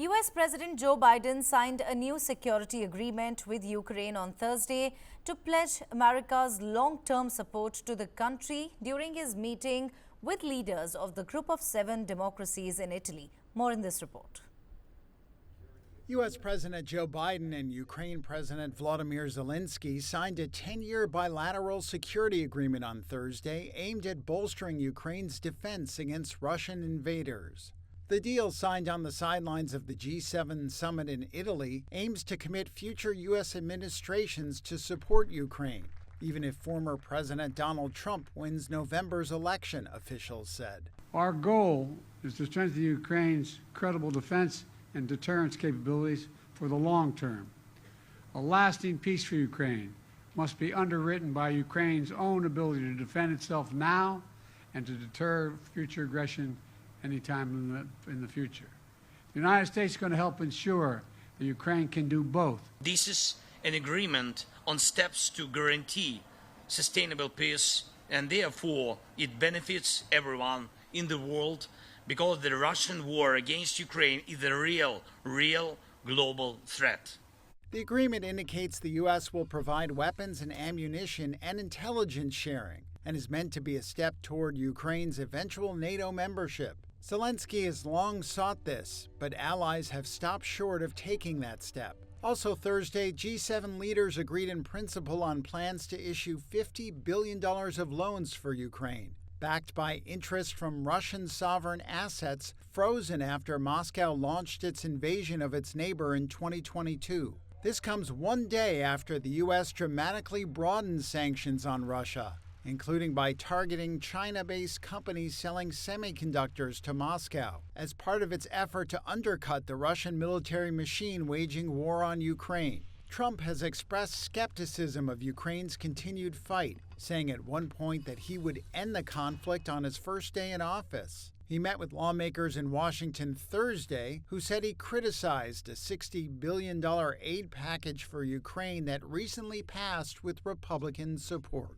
US President Joe Biden signed a new security agreement with Ukraine on Thursday to pledge America's long-term support to the country during his meeting with leaders of the Group of 7 democracies in Italy. More in this report. U.S. President Joe Biden and Ukraine President Volodymyr Zelensky signed a 10-year bilateral security agreement on Thursday aimed at bolstering Ukraine's defense against Russian invaders. The deal, signed on the sidelines of the G7 summit in Italy, aims to commit future U.S. administrations to support Ukraine, even if former President Donald Trump wins November's election, officials said. Our goal is to strengthen Ukraine's credible defense and deterrence capabilities for the long term. A lasting peace for Ukraine must be underwritten by Ukraine's own ability to defend itself now and to deter future aggression anytime in the future. The United States is going to help ensure that Ukraine can do both. This is an agreement on steps to guarantee sustainable peace, and therefore it benefits everyone in the world, because the Russian war against Ukraine is a real global threat. The agreement indicates the U.S. will provide weapons and ammunition and intelligence sharing, and is meant to be a step toward Ukraine's eventual NATO membership. Zelensky has long sought this, but allies have stopped short of taking that step. Also Thursday, G7 leaders agreed in principle on plans to issue $50 billion of loans for Ukraine, backed by interest from Russian sovereign assets frozen after Moscow launched its invasion of its neighbor in 2022. This comes one day after the U.S. dramatically broadened sanctions on Russia, including by targeting China-based companies selling semiconductors to Moscow, as part of its effort to undercut the Russian military machine waging war on Ukraine. Trump has expressed skepticism of Ukraine's continued fight, saying at one point that he would end the conflict on his first day in office. He met with lawmakers in Washington Thursday who said he criticized a $60 billion aid package for Ukraine that recently passed with Republican support.